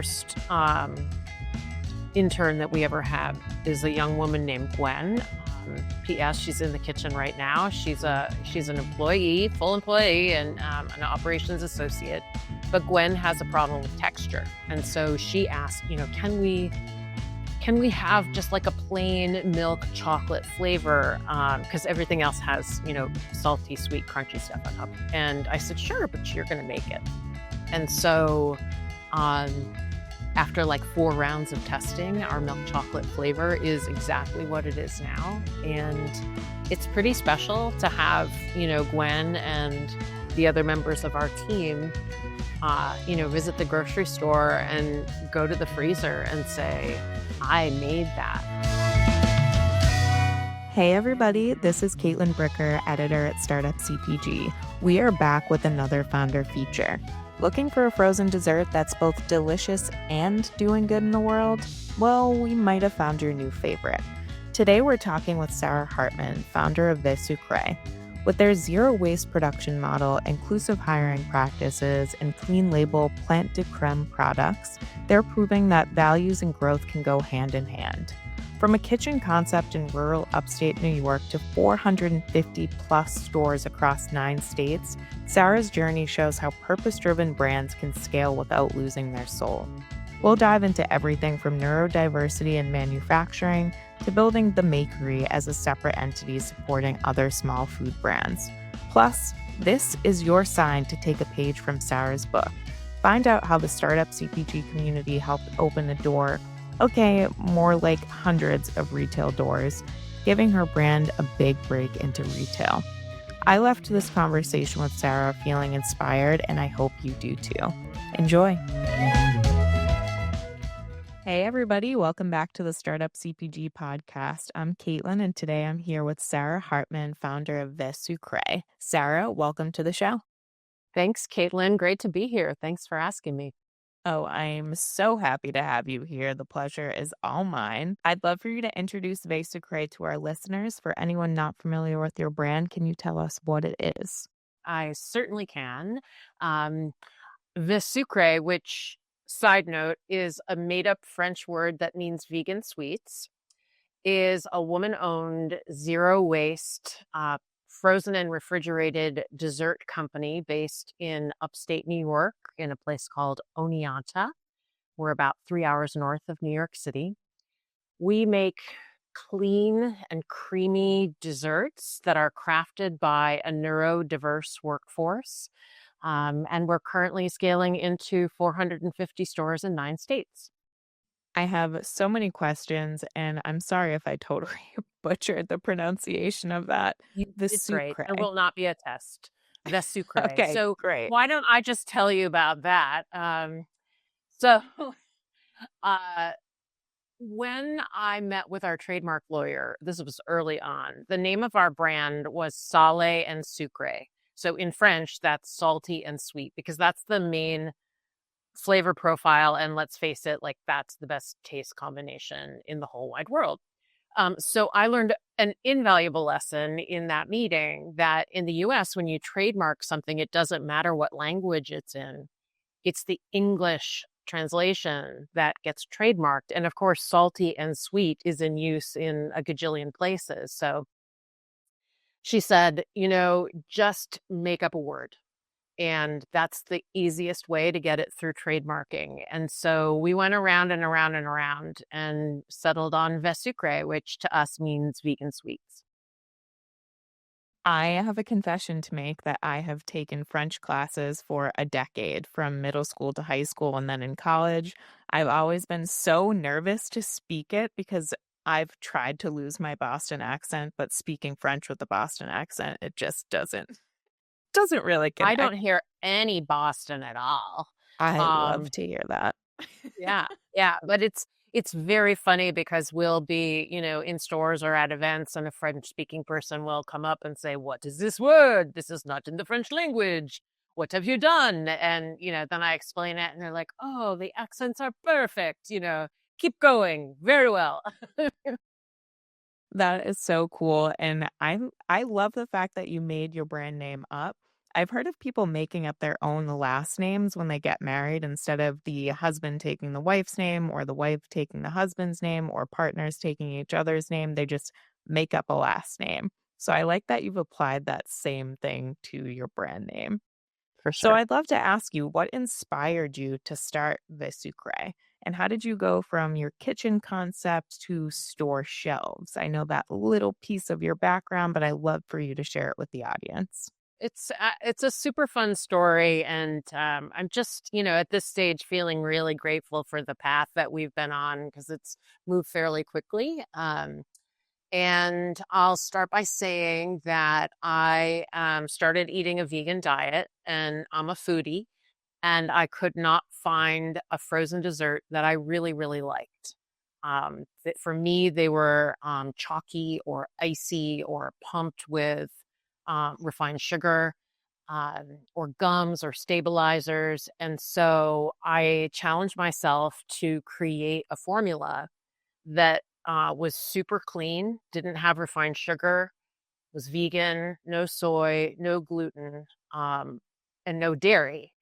first intern that we ever had is a young woman named Gwen. P.S. She's in the kitchen right now. She's an employee, full employee, and an operations associate. But Gwen has a problem with texture, and so she asked, can we have just like a plain milk chocolate flavor? Because everything else has, salty, sweet, crunchy stuff on top. And I said, sure, but you're going to make it. And so after like 4 rounds of testing, our milk chocolate flavor is exactly what it is now. And it's pretty special to have, Gwen and the other members of our team, visit the grocery store and go to the freezer and say, I made that. Hey everybody, this is Caitlin Bricker, editor at Startup CPG. We are back with another founder feature. Looking for a frozen dessert that's both delicious and doing good in the world? Well, we might have found your new favorite. Today we're talking with Sarah Hartmann, founder of Vêsucré. With their zero-waste production model, inclusive hiring practices, and clean label plant de creme products, they're proving that values and growth can go hand in hand. From a kitchen concept in rural upstate New York to 450 plus stores across 9 states, Sarah's journey shows how purpose-driven brands can scale without losing their soul. We'll dive into everything from neurodiversity in manufacturing to building the Makery as a separate entity supporting other small food brands. Plus, this is your sign to take a page from Sarah's book. Find out how the startup CPG community helped open a door, more like hundreds of retail doors, giving her brand a big break into retail. I left this conversation with Sarah feeling inspired, and I hope you do too. Enjoy. Hey everybody, welcome back to the Startup CPG podcast. I'm Caitlin, and today I'm here with Sarah Hartmann, founder of Vêsucré. Sarah, welcome to the show. Thanks, Caitlin. Great to be here. Thanks for asking me. Oh, I'm so happy to have you here. The pleasure is all mine. I'd love for you to introduce Vêsucré to our listeners. For anyone not familiar with your brand, can you tell us what it is? I certainly can. Vêsucré, which, side note, is a made-up French word that means vegan sweets, is a woman-owned, zero-waste, frozen and refrigerated dessert company based in upstate New York in a place called Oneonta. We're about 3 hours north of New York City. We make clean and creamy desserts that are crafted by a neurodiverse workforce. And we're currently scaling into 450 stores in 9 states. I have so many questions, and I'm sorry if I totally butchered the pronunciation of that. You did great. There will not be a test. Vêsucré. Okay, So great. why don't I just tell you about that? So when I met with our trademark lawyer, this was early on, the name of our brand was Salé and Sucré. So in French, that's salty and sweet, because that's the main flavor profile. And let's face it, like that's the best taste combination in the whole wide world. So I learned an invaluable lesson in that meeting that in the US, when you trademark something, it doesn't matter what language it's in. It's the English translation that gets trademarked. And of course, salty and sweet is in use in a gajillion places. So she said, just make up a word. And that's the easiest way to get it through trademarking. And so we went around and around and around and settled on Vêsucré, which to us means vegan sweets. I have a confession to make that I have taken French classes for a decade, from middle school to high school and then in college. I've always been so nervous to speak it because I've tried to lose my Boston accent, but speaking French with a Boston accent, it just doesn't really connect. I don't hear any Boston at all. I love to hear that. Yeah. But it's very funny because we'll be, in stores or at events, and a French-speaking person will come up and say, "What is this word? This is not in the French language. What have you done?" And, then I explain it and they're like, "Oh, the accents are perfect. Keep going. Very well." That is so cool. And I love the fact that you made your brand name up. I've heard of people making up their own last names when they get married instead of the husband taking the wife's name or the wife taking the husband's name or partners taking each other's name. They just make up a last name. So I like that you've applied that same thing to your brand name. For So sure. I'd love to ask you what inspired you to start Vêsucré? And how did you go from your kitchen concept to store shelves? I know that little piece of your background, but I love for you to share it with the audience. It's a super fun story, and I'm just, at this stage feeling really grateful for the path that we've been on because it's moved fairly quickly. And I'll start by saying that I started eating a vegan diet, and I'm a foodie, and I could not find a frozen dessert that I really, really liked. For me, they were chalky or icy or pumped with refined sugar, or gums or stabilizers. And so I challenged myself to create a formula that was super clean, didn't have refined sugar, was vegan, no soy, no gluten, and no dairy,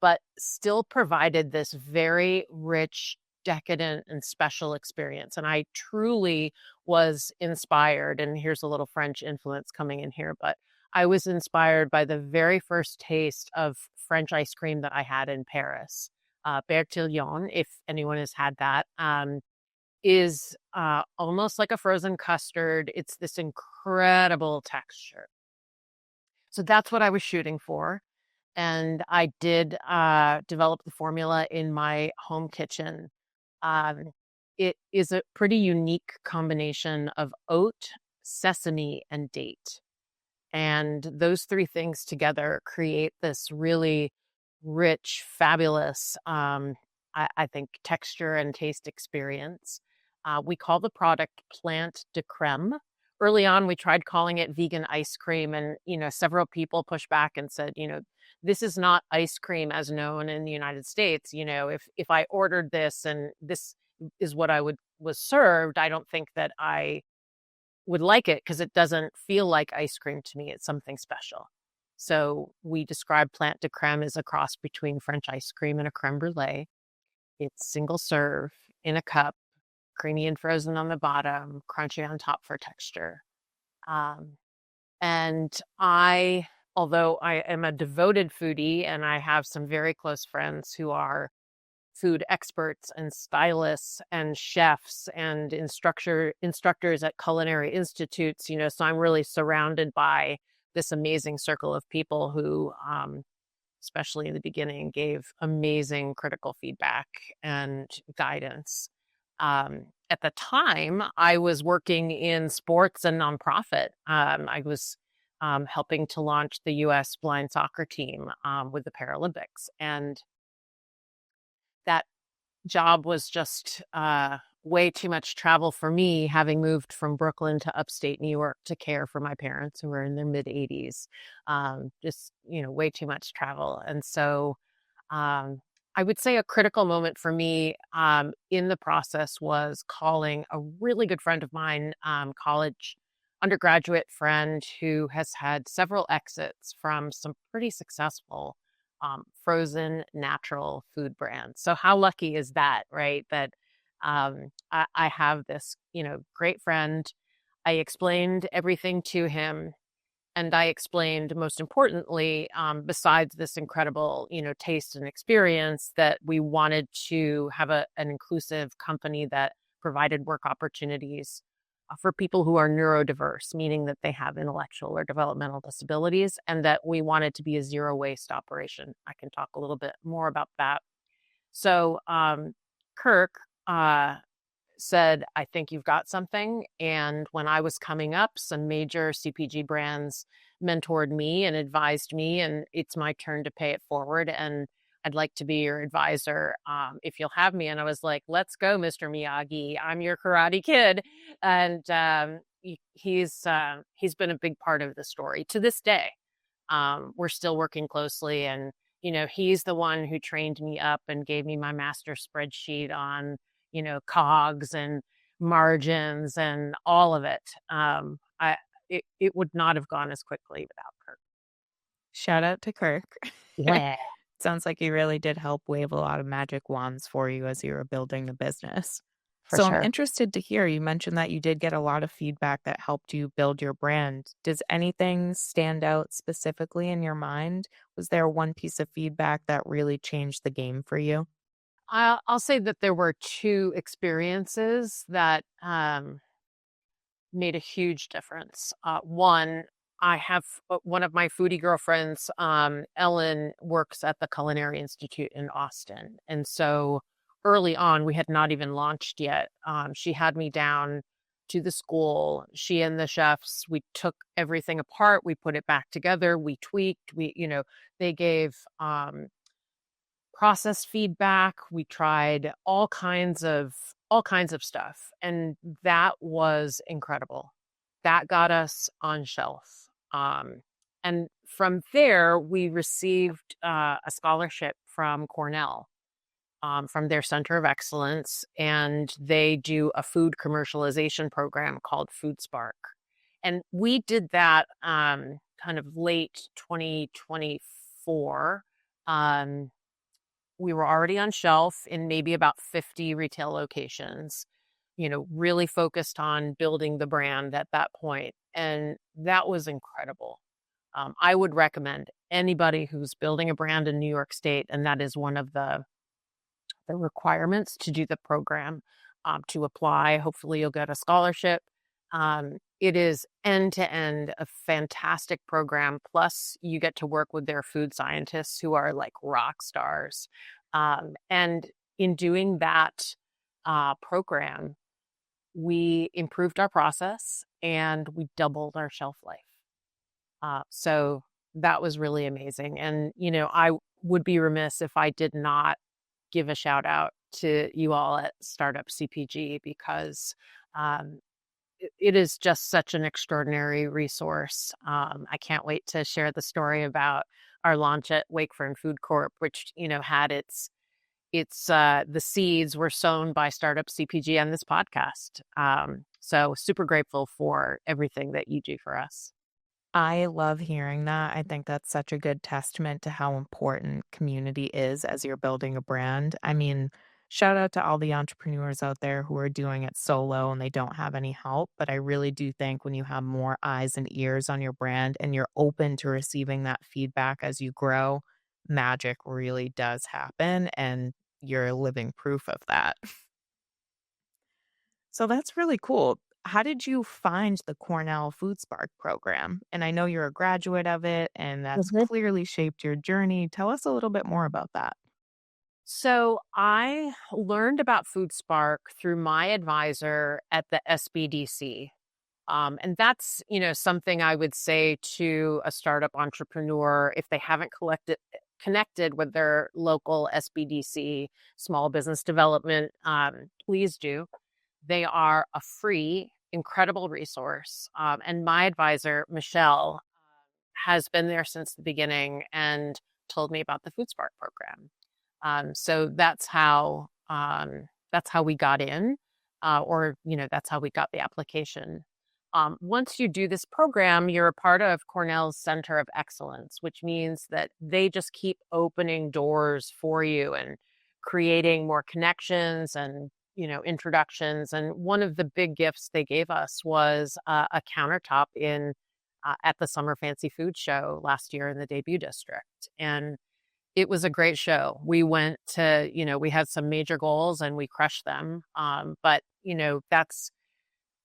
but still provided this very rich, decadent, and special experience. And I truly was inspired. And here's a little French influence coming in here, but I was inspired by the very first taste of French ice cream that I had in Paris. Bertillon, if anyone has had that, is almost like a frozen custard. It's this incredible texture. So that's what I was shooting for. And I did develop the formula in my home kitchen. Um, it is a pretty unique combination of oat, sesame, and date. And those three things together create this really rich, fabulous, I think, texture and taste experience. We call the product Plant de Creme. Early on, we tried calling it vegan ice cream, and several people pushed back and said, this is not ice cream as known in the United States. If I ordered this and this is what I was served, I don't think that I would like it because it doesn't feel like ice cream to me. It's something special. So we describe Plant de Creme as a cross between French ice cream and a creme brulee. It's single serve in a cup, creamy and frozen on the bottom, crunchy on top for texture. Um, and although I am a devoted foodie and I have some very close friends who are food experts and stylists and chefs and instructors at culinary institutes, so I'm really surrounded by this amazing circle of people who, especially in the beginning, gave amazing critical feedback and guidance. At the time, I was working in sports and nonprofit. I was helping to launch the U.S. blind soccer team with the Paralympics. And that job was just way too much travel for me, having moved from Brooklyn to upstate New York to care for my parents who were in their mid 80s. Just, way too much travel. And so I would say a critical moment for me in the process was calling a really good friend of mine, college undergraduate friend who has had several exits from some pretty successful frozen natural food brands. So how lucky is that, right? That I have this, great friend. I explained everything to him, and I explained, most importantly, besides this incredible, taste and experience, that we wanted to have an inclusive company that provided work opportunities for people who are neurodiverse, meaning that they have intellectual or developmental disabilities, and that we wanted to be a zero waste operation. I can talk a little bit more about that. So Kirk said, I think you've got something. And when I was coming up, some major CPG brands mentored me and advised me, and it's my turn to pay it forward. And I'd like to be your advisor if you'll have me. And I was like, let's go, Mr. Miyagi. I'm your Karate Kid. And he's been a big part of the story to this day. We're still working closely, and he's the one who trained me up and gave me my master spreadsheet on COGS and margins and all of it. It would not have gone as quickly without Kirk. Shout out to Kirk. Yeah, Sounds like he really did help wave a lot of magic wands for you as you were building the business. for So I'm sure. interested to hear you mentioned that you did get a lot of feedback that helped you build your brand. Does anything stand out specifically in your mind? Was there one piece of feedback that really changed the game for you? I'll say that there were two experiences that made a huge difference. One, I have one of my foodie girlfriends, Ellen, works at the Culinary Institute in Austin. And so early on, we had not even launched yet. She had me down to the school. She and the chefs, we took everything apart, we put it back together, we tweaked, they gave process feedback. We tried all kinds of stuff, and that was incredible. That got us on shelf. And from there, we received a scholarship from Cornell, from their Center of Excellence, and they do a food commercialization program called Food Spark. And we did that kind of late 2024. Um, we were already on shelf in maybe about 50 retail locations, really focused on building the brand at that point. And that was incredible. I would recommend anybody who's building a brand in New York State, and that is one of the requirements to do the program, to apply. Hopefully, you'll get a scholarship. It is end to end a fantastic program. Plus, you get to work with their food scientists who are like rock stars. And in doing that program, we improved our process and we doubled our shelf life. So that was really amazing. And, I would be remiss if I did not give a shout out to you all at Startup CPG, because it is just such an extraordinary resource. I can't wait to share the story about our launch at Wakefern Food Corp, which had its the seeds were sown by Startup CPG and this podcast. So super grateful for everything that you do for us. I love hearing that. I think that's such a good testament to how important community is as you're building a brand. I mean, shout out to all the entrepreneurs out there who are doing it solo and they don't have any help. But I really do think when you have more eyes and ears on your brand and you're open to receiving that feedback as you grow, magic really does happen. And you're living proof of that. So that's really cool. How did you find the Cornell Food Spark program? And I know you're a graduate of it, and that's Mhm. clearly shaped your journey. Tell us a little bit more about that. So I learned about Food Spark through my advisor at the SBDC. And that's, something I would say to a startup entrepreneur if they haven't connected with their local SBDC, small business development, please do. They are a free, incredible resource. And my advisor, Michelle, has been there since the beginning and told me about the Food Spark program. So that's how we got in, or that's how we got the application. Once you do this program, you're a part of Cornell's Center of Excellence, which means that they just keep opening doors for you and creating more connections and introductions. And one of the big gifts they gave us was a countertop in at the Summer Fancy Food Show last year in the debut district, and it was a great show. We went to, we had some major goals and we crushed them. But, that's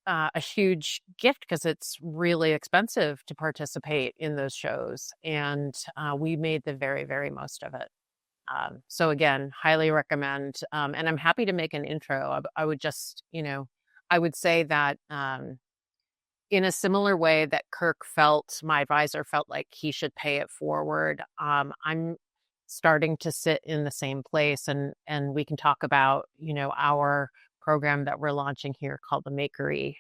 a huge gift because it's really expensive to participate in those shows. And we made the very, very most of it. So again, highly recommend. And I'm happy to make an intro. I would just, I would say that in a similar way that Kirk felt, my advisor felt like he should pay it forward. I'm starting to sit in the same place, and we can talk about our program that we're launching here called the Makery,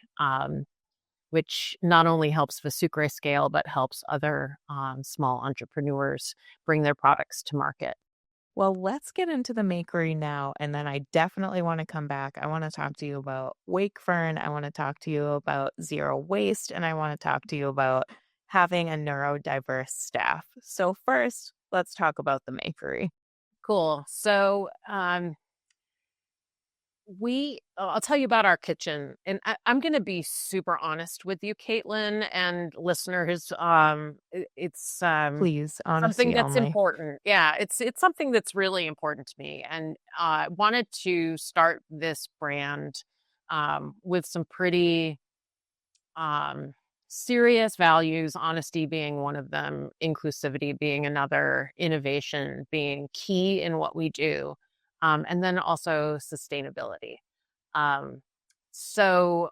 which not only helps Vêsucré scale but helps other small entrepreneurs bring their products to market. Well, let's get into the makery now. And then I definitely want to come back. I want to talk to you about Wakefern. I want to talk to you about zero waste. And I want to talk to you about having a neurodiverse staff. So first, let's talk about the makery. Cool. So, I'll tell you about our kitchen, and I'm going to be super honest with you, Caitlin, and listeners. It's Please, something honesty that's only. important. Yeah, it's something that's really important to me, and wanted to start this brand with some pretty um, serious values, honesty being one of them, inclusivity being another, innovation being key in what we do, and then also sustainability. Um, so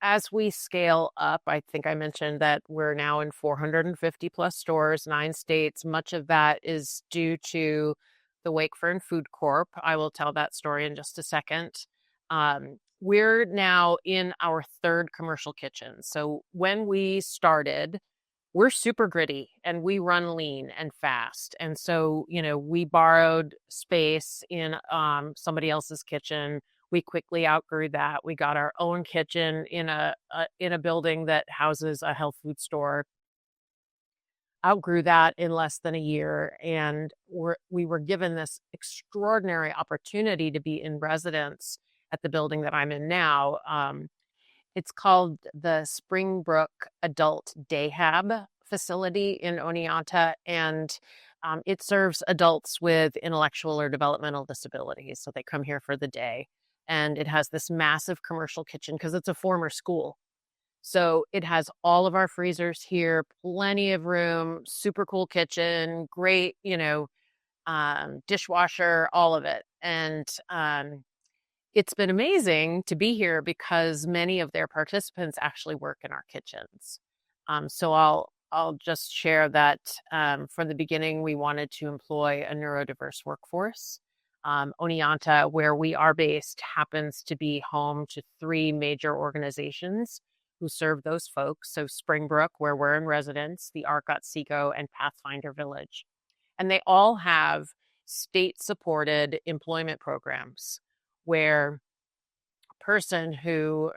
as we scale up, I think I mentioned that we're now in 450 plus stores, 9 states. Much of that is due to the Wakefern Food Corp. I will tell that story in just a second. We're now in our third commercial kitchen. So when we started, we're super gritty and we run lean and fast. And so, we borrowed space in somebody else's kitchen. We quickly outgrew that. We got our own kitchen in a building that houses a health food store. Outgrew that in less than a year, and we were given this extraordinary opportunity to be in residence at the building that I'm in now. It's called the Springbrook Adult Dayhab facility in Oneonta, and it serves adults with intellectual or developmental disabilities. So they come here for the day, and it has this massive commercial kitchen because it's a former school. So it has all of our freezers here, plenty of room, super cool kitchen, great, dishwasher, all of it. And it's been amazing to be here because many of their participants actually work in our kitchens. So I'll just share that from the beginning, we wanted to employ a neurodiverse workforce. Oneonta, where we are based, happens to be home to 3 major organizations who serve those folks. So Springbrook, where we're in residence, the Arcot Seco, and Pathfinder Village. And they all have state-supported employment programs where a person who,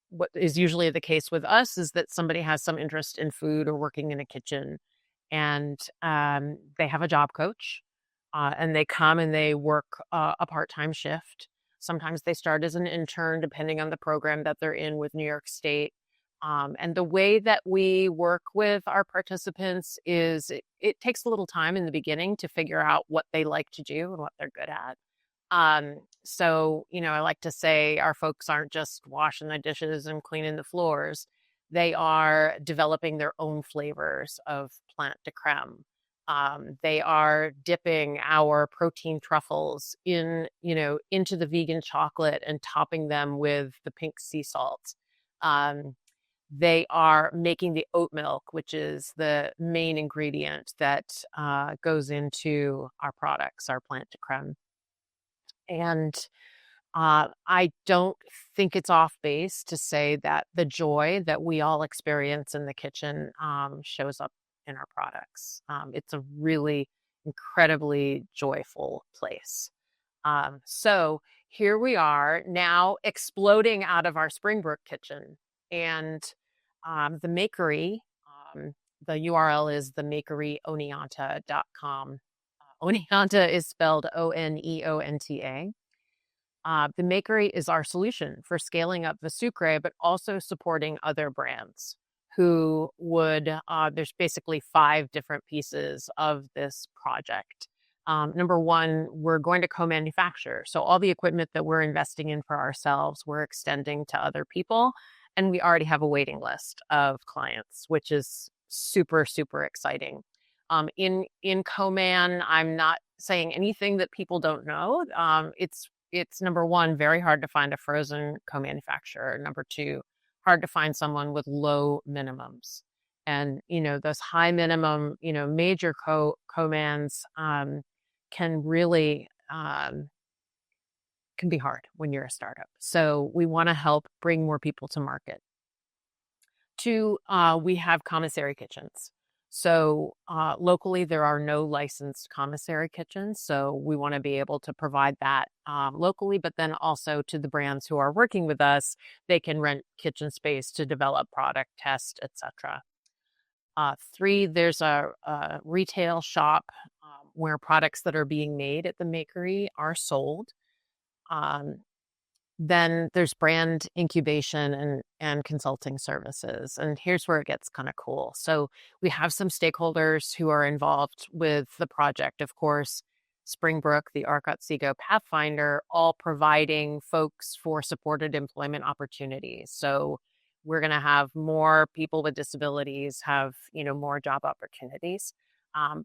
what is usually the case with us is that somebody has some interest in food or working in a kitchen, and they have a job coach, and they come and they work a part-time shift. Sometimes they start as an intern, depending on the program that they're in with New York State. And the way that we work with our participants is it takes a little time in the beginning to figure out what they like to do and what they're good at. So, I like to say our folks aren't just washing the dishes and cleaning the floors. They are developing their own flavors of plant de creme. They are dipping our protein truffles into the vegan chocolate and topping them with the pink sea salt. They are making the oat milk, which is the main ingredient that goes into our products, our plant de creme. And I don't think it's off base to say that the joy that we all experience in the kitchen shows up in our products. It's a really incredibly joyful place. So here we are now exploding out of our Springbrook kitchen, and the makery, the URL is themakeryoneonta.com. Oneonta is spelled Oneonta. The Makery is our solution for scaling up Vêsucré, but also supporting other brands who would, there's basically 5 different pieces of this project. Number 1, we're going to co-manufacture. So all the equipment that we're investing in for ourselves, we're extending to other people. And we already have a waiting list of clients, which is super, super exciting. In co-man, I'm not saying anything that people don't know. It's number 1, very hard to find a frozen co-manufacturer. Number 2, hard to find someone with low minimums. And, those high minimum, major co-mans can really can be hard when you're a startup. So we want to help bring more people to market. 2, we have commissary kitchens. So locally, there are no licensed commissary kitchens. So we want to be able to provide that locally, but then also to the brands who are working with us, they can rent kitchen space to develop product, test, etc. Three, there's a retail shop where products that are being made at the makery are sold. Um, then there's brand incubation and consulting services. And here's where it gets kind of cool. So we have some stakeholders who are involved with the project. Of course, Springbrook, the Arcot Seago Pathfinder, all providing folks for supported employment opportunities. So we're going to have more people with disabilities have, more job opportunities.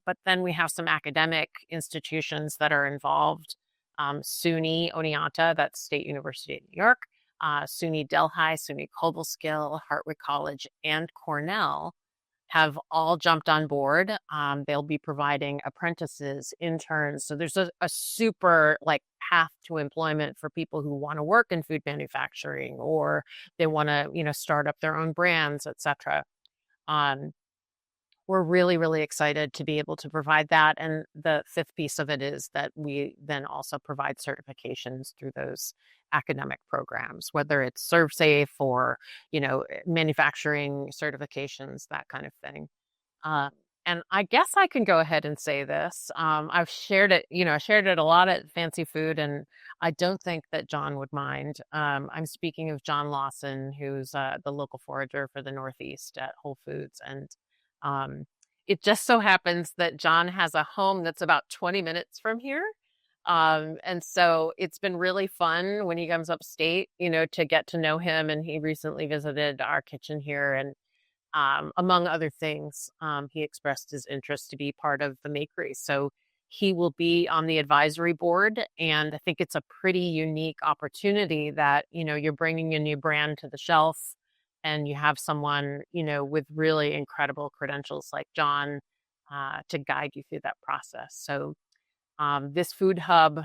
But then we have some academic institutions that are involved. SUNY Oneonta, that's State University of New York, SUNY Delhi, SUNY Cobleskill, Hartwick College, and Cornell have all jumped on board. They'll be providing apprentices, interns. So there's a super path to employment for people who want to work in food manufacturing, or they want to, start up their own brands, etc. We're really, really excited to be able to provide that. And the fifth piece of it is that we then also provide certifications through those academic programs, whether it's ServSafe or, manufacturing certifications, that kind of thing. And I guess I can go ahead and say this. I've shared it, I shared it a lot at Fancy Food, and I don't think that John would mind. I'm speaking of John Lawson, who's the local forager for the Northeast at Whole Foods. And it just so happens that John has a home that's about 20 minutes from here. And so it's been really fun when he comes upstate, to get to know him. And he recently visited our kitchen here. And among other things, he expressed his interest to be part of the makery. So he will be on the advisory board. And I think it's a pretty unique opportunity that, you're bringing a new brand to the shelf and you have someone, with really incredible credentials like John to guide you through that process. So this food hub,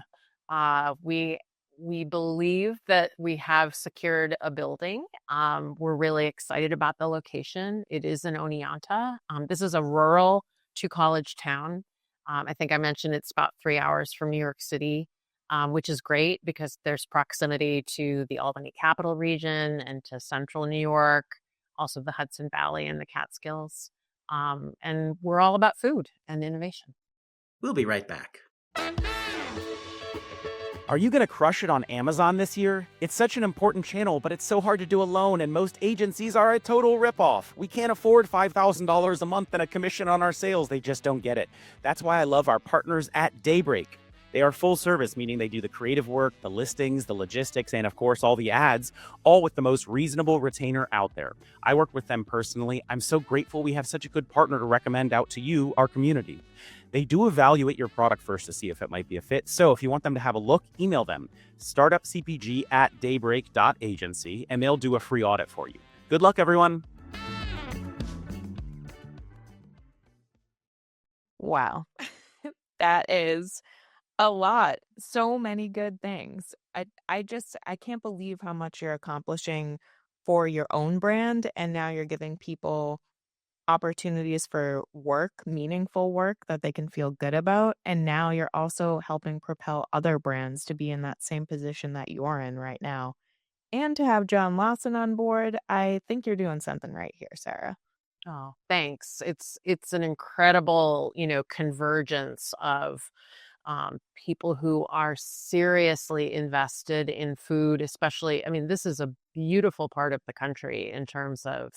we believe that we have secured a building. We're really excited about the location. It is in Oneonta. This is a rural to-college town. I think I mentioned it's about 3 hours from New York City, which is great because there's proximity to the Albany Capital Region and to central New York, also the Hudson Valley and the Catskills. And we're all about food and innovation. We'll be right back. Are you going to crush it on Amazon this year? It's such an important channel, but it's so hard to do alone, and most agencies are a total ripoff. We can't afford $5,000 a month and a commission on our sales. They just don't get it. That's why I love our partners at Daybreak. They are full service, meaning they do the creative work, the listings, the logistics, and of course, all the ads, all with the most reasonable retainer out there. I work with them personally. I'm so grateful we have such a good partner to recommend out to you, our community. They do evaluate your product first to see if it might be a fit. So if you want them to have a look, email them, startupcpg@daybreak.agency, and they'll do a free audit for you. Good luck, everyone. Wow. That is a lot. So many good things. I can't believe how much you're accomplishing for your own brand, and now you're giving people opportunities for work, meaningful work that they can feel good about. And now you're also helping propel other brands to be in that same position that you're in right now. And to have John Lawson on board, I think you're doing something right here, Sarah. Oh, thanks. It's an incredible, convergence of people who are seriously invested in food, especially. I mean, this is a beautiful part of the country in terms of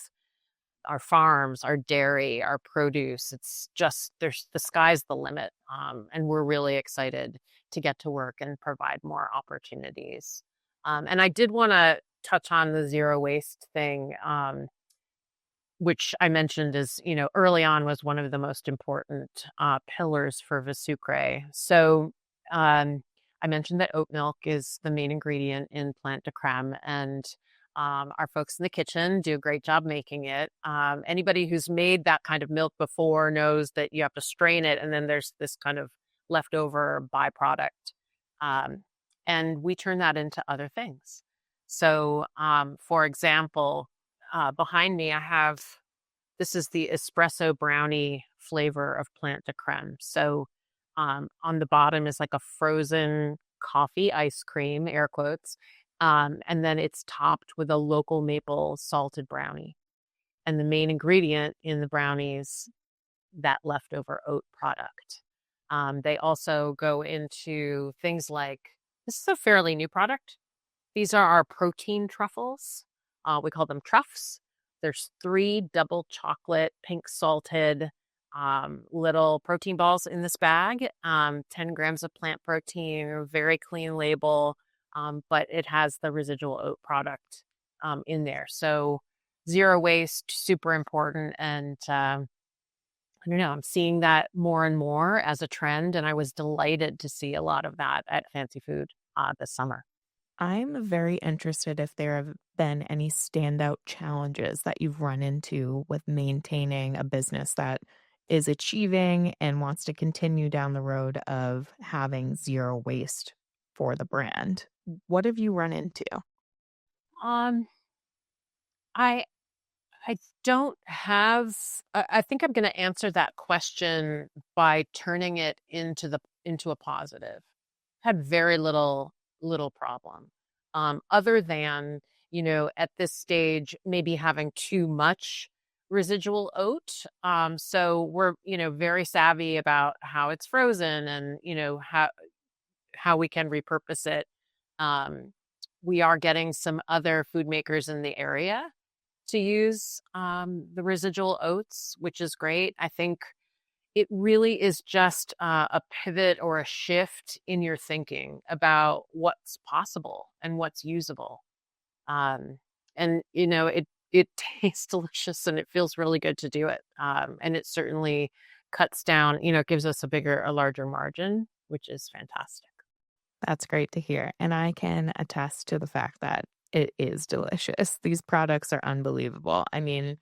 our farms, our dairy, our produce. It's just the sky's the limit. And we're really excited to get to work and provide more opportunities. And I did want to touch on the zero waste thing, which I mentioned is, early on was one of the most important pillars for Vêsucré. So I mentioned that oat milk is the main ingredient in plant de crème, and our folks in the kitchen do a great job making it. Anybody who's made that kind of milk before knows that you have to strain it, and then there's this kind of leftover byproduct. And we turn that into other things. So, for example, behind me, this is the espresso brownie flavor of plant de crème. So on the bottom is like a frozen coffee ice cream, air quotes. And then it's topped with a local maple salted brownie. and the main ingredient in the brownies, that leftover oat product. They also go into things like, this is a fairly new product. These are our protein truffles. We call them truffs. There's 3 double chocolate, pink salted little protein balls in this bag. 10 grams of plant protein, very clean label, but it has the residual oat product in there. So zero waste, super important. And I don't know, I'm seeing that more and more as a trend, and I was delighted to see a lot of that at Fancy Food this summer. I'm very interested if there have been any standout challenges that you've run into with maintaining a business that is achieving and wants to continue down the road of having zero waste for the brand. What have you run into? Um, I I don't have. I think I'm going to answer that question by turning it into a positive. Had very little problem, other than at this stage maybe having too much residual oat. So we're very savvy about how it's frozen and how we can repurpose it. Um, we are getting some other food makers in the area to use the residual oats, which is great. I think it really is just a pivot or a shift in your thinking about what's possible and what's usable. And it tastes delicious and it feels really good to do it. And it certainly cuts down, it gives us a larger margin, which is fantastic. That's great to hear. And I can attest to the fact that it is delicious. These products are unbelievable. I mean,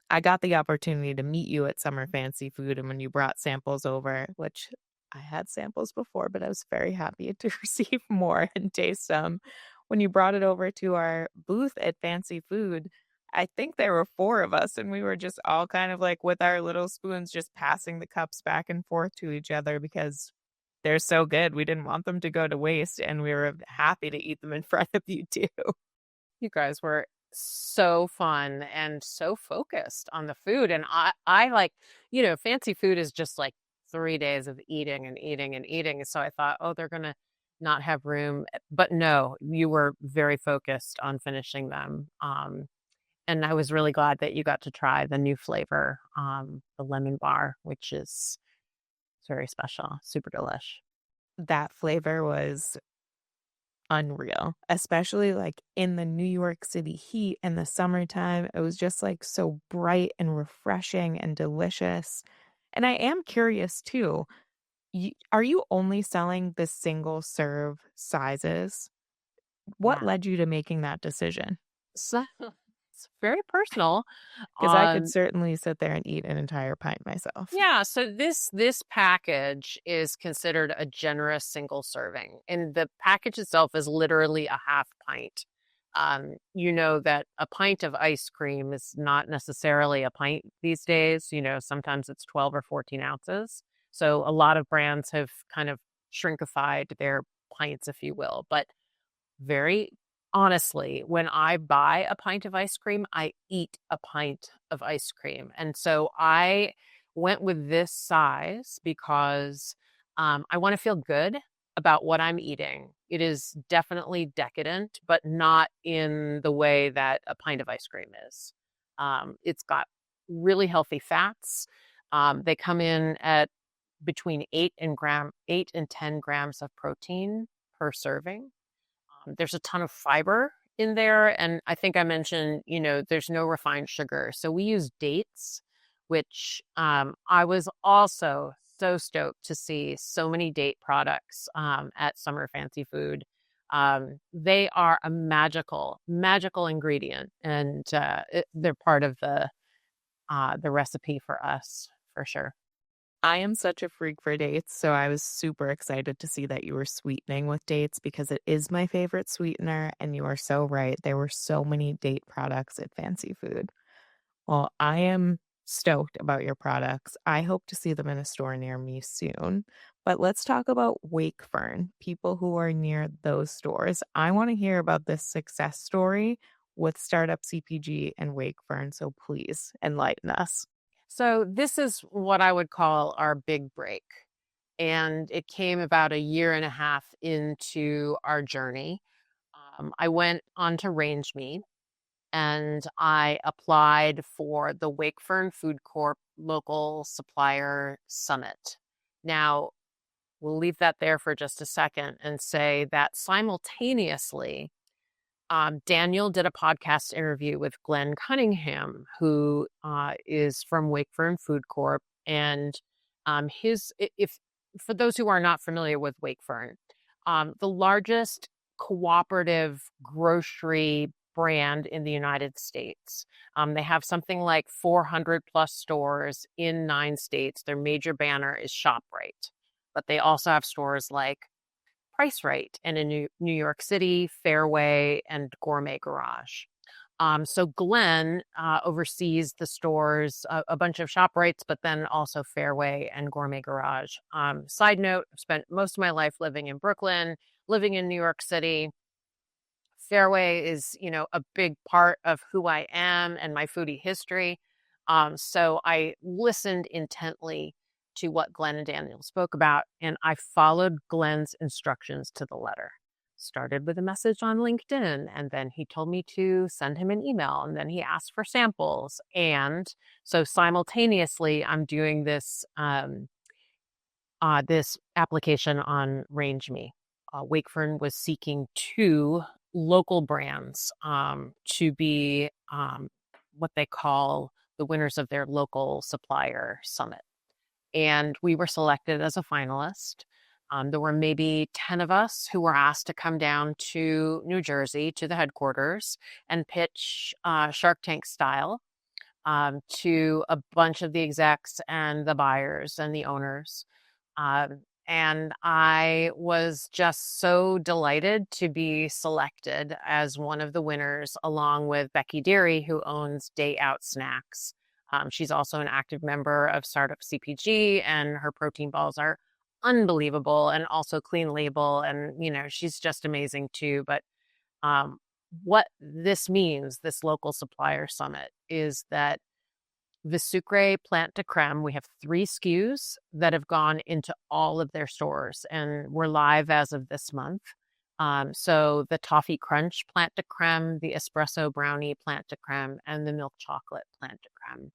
I got the opportunity to meet you at Summer Fancy Food, and when you brought samples over, which I had samples before, but I was very happy to receive more and taste some. When you brought it over to our booth at Fancy Food, I think there were 4 of us, and we were just all kind of like with our little spoons, just passing the cups back and forth to each other because they're so good. We didn't want them to go to waste, and we were happy to eat them in front of you too. You guys were so fun and so focused on the food. And I like, fancy food is just like 3 days of eating and eating and eating. So I thought, oh, they're going to not have room. But no, you were very focused on finishing them. And I was really glad that you got to try the new flavor, the lemon bar, which is very special, super delish. That flavor was unreal, especially like in the New York City heat in the summertime. It was just like so bright and refreshing and delicious. And I am curious too, are you only selling the single serve sizes? What Yeah. led you to making that decision? So it's very personal. Because I could Um, certainly sit there and eat an entire pint myself. Yeah, so this package is considered a generous single serving, and the package itself is literally a half pint. You know that a pint of ice cream is not necessarily a pint these days. Sometimes it's 12 or 14 ounces. So a lot of brands have kind of shrinkified their pints, if you will. But very honestly, when I buy a pint of ice cream, I eat a pint of ice cream. And so I went with this size because I want to feel good about what I'm eating. It is definitely decadent, but not in the way that a pint of ice cream is. It's got really healthy fats. They come in at between 8 and 10 grams of protein per serving. There's a ton of fiber in there. And I think I mentioned, there's no refined sugar. So we use dates, which I was also so stoked to see so many date products at Summer Fancy Food. They are a magical ingredient, and they're part of the recipe for us for sure. I am such a freak for dates, so I was super excited to see that you were sweetening with dates because it is my favorite sweetener, and you are so right. There were so many date products at Fancy Food. Well, I am stoked about your products. I hope to see them in a store near me soon. But let's talk about Wakefern, people who are near those stores. I want to hear about this success story. with Startup CPG and Wakefern. So please enlighten us. So this is what I would call our big break. And it came about a year and a half into our journey. I went on to Range Me and I applied for the Wakefern Food Corp Local Supplier Summit. Now, we'll leave that there for just a second and say that simultaneously, Daniel did a podcast interview with Glenn Cunningham, who is from Wakefern Food Corp. And if for those who are not familiar with Wakefern, the largest cooperative grocery brand in the United States. They have something like 400 plus stores in 9 states. Their major banner is ShopRite, but they also have stores like Price Right and in New York City, Fairway, and Gourmet Garage. So Glenn oversees the stores, a bunch of ShopRites, but then also Fairway and Gourmet Garage. Side note, I've spent most of my life living in Brooklyn, living in New York City. Fairway is, a big part of who I am and my foodie history. So I listened intently to what Glenn and Daniel spoke about, and I followed Glenn's instructions to the letter. Started with a message on LinkedIn, and then he told me to send him an email, and then he asked for samples. And so simultaneously, I'm doing this this application on Range Me. Wakefern was seeking 2 local brands to be what they call the winners of their local supplier summit. And we were selected as a finalist. There were maybe 10 of us who were asked to come down to New Jersey to the headquarters and pitch Shark Tank style to a bunch of the execs and the buyers and the owners. And I was just so delighted to be selected as one of the winners, along with Becky Deary, who owns Day Out Snacks. She's also an active member of Startup CPG, and her protein balls are unbelievable and also clean label. And, she's just amazing too. But what this means, this local supplier summit, is that Vêsucré Plant de Crème, we have 3 SKUs that have gone into all of their stores, and we're live as of this month. So the Toffee Crunch Plant de Crème, the Espresso Brownie Plant de Crème, and the Milk Chocolate Plant de Crème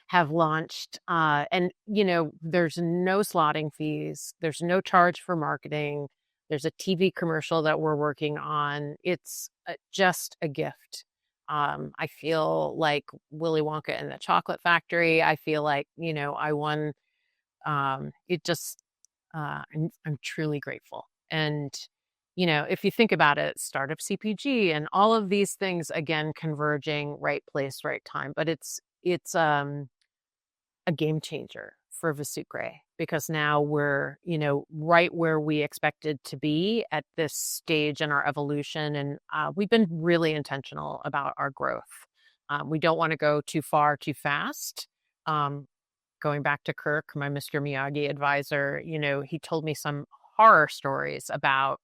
have launched. And, there's no slotting fees. There's no charge for marketing. There's a TV commercial that we're working on. It's just a gift. I feel like Willy Wonka and the Chocolate Factory. I feel like, I won. It just, I'm truly grateful. And, if you think about it, Startup CPG and all of these things, again, converging, right place, right time. But it's a game changer for Vêsucré, because now we're, right where we expected to be at this stage in our evolution. And we've been really intentional about our growth. We don't want to go too far, too fast. Going back to Kirk, my Mr. Miyagi advisor, he told me some horror stories about,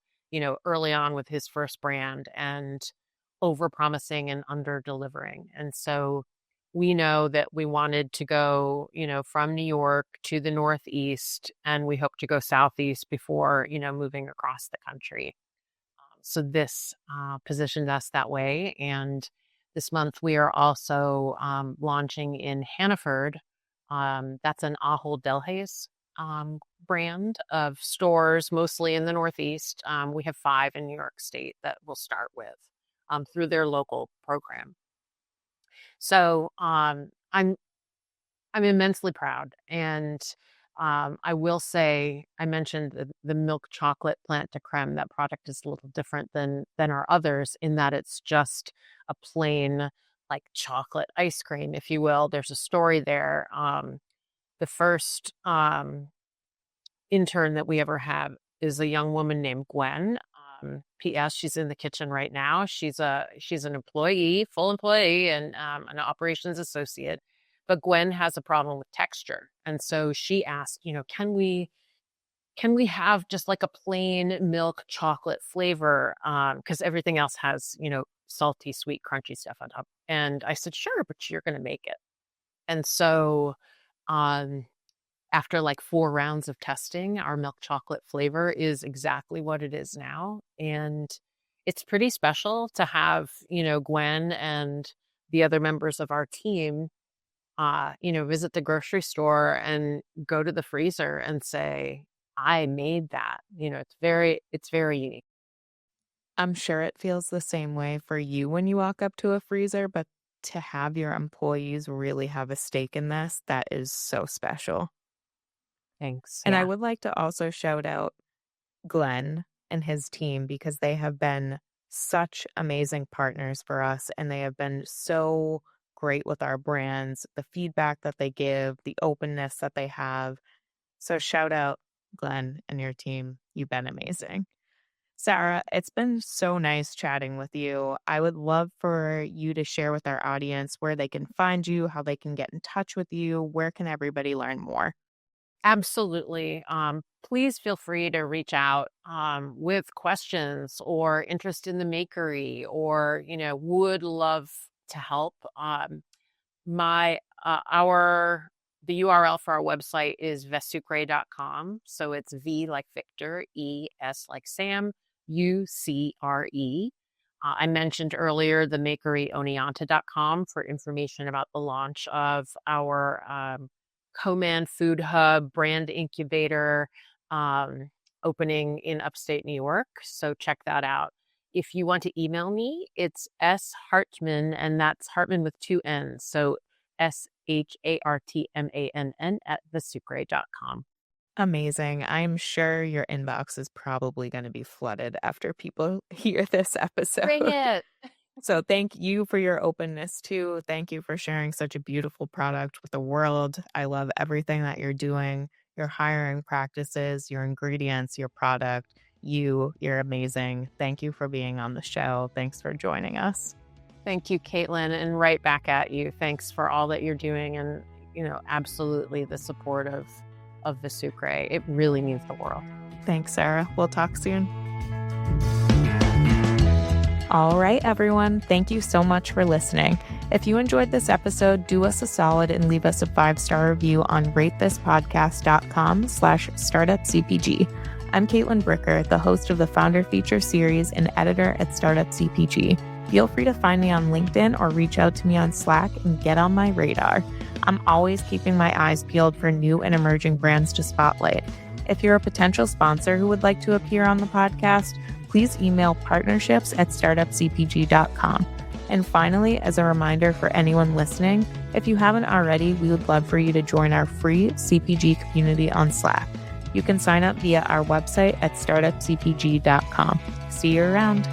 early on with his first brand and over-promising and under-delivering. And so we know that we wanted to go, from New York to the Northeast, and we hope to go Southeast before, moving across the country. So this positioned us that way. And this month we are also launching in Hannaford. That's an Ahold Delhaize brand of stores, mostly in the Northeast. We have 5 in New York State that we'll start with through their local program. So I'm immensely proud. And I will say, I mentioned the milk chocolate plant de crème. That product is a little different than our others in that it's just a plain like chocolate ice cream, if you will. There's a story there. The first intern that we ever have is a young woman named Gwen. P.S. She's in the kitchen right now. She's an employee, full employee, and an operations associate. But Gwen has a problem with texture, and so she asked, can we have just like a plain milk chocolate flavor? Because everything else has, salty, sweet, crunchy stuff on top. And I said, sure, but you're going to make it. And so after like 4 rounds of testing, our milk chocolate flavor is exactly what it is now. And it's pretty special to have, Gwen and the other members of our team, visit the grocery store and go to the freezer and say, I made that. It's very unique. I'm sure it feels the same way for you when you walk up to a freezer, but to have your employees really have a stake in this, that is so special. Thanks. And Yeah. I would like to also shout out Glenn and his team because they have been such amazing partners for us, and they have been so great with our brands, the feedback that they give, the openness that they have. So shout out Glenn and your team. You've been amazing. Sarah, it's been so nice chatting with you. I would love for you to share with our audience where they can find you, how they can get in touch with you. Where can everybody learn more? Absolutely. Please feel free to reach out with questions or interest in the makery, or would love to help. The URL for our website is Vêsucré.com. So it's V like Victor, E, S like Sam, UCRE. I mentioned earlier the makery Oneonta.com for information about the launch of our Coman Food Hub brand incubator opening in upstate New York. So check that out. If you want to email me, it's S Hartmann, and that's Hartmann with 2 N's. So SHARTMANN at Vêsucré.com. Amazing. I'm sure your inbox is probably going to be flooded after people hear this episode. Bring it. So thank you for your openness too. Thank you for sharing such a beautiful product with the world. I love everything that you're doing, your hiring practices, your ingredients, your product. You're amazing. Thank you for being on the show. Thanks for joining us. Thank you, Caitlin, and right back at you. Thanks for all that you're doing, and absolutely the support of Vêsucré. It really means the world. Thanks, Sarah. We'll talk soon. All right, everyone. Thank you so much for listening. If you enjoyed this episode, do us a solid and leave us a 5-star review on ratethispodcast.com/startupcpg. I'm Caitlin Bricker, the host of the Founder Feature Series and editor at Startup CPG. Feel free to find me on LinkedIn or reach out to me on Slack and get on my radar. I'm always keeping my eyes peeled for new and emerging brands to spotlight. If you're a potential sponsor who would like to appear on the podcast, please email partnerships@startupcpg.com. And finally, as a reminder for anyone listening, if you haven't already, we would love for you to join our free CPG community on Slack. You can sign up via our website at startupcpg.com. See you around.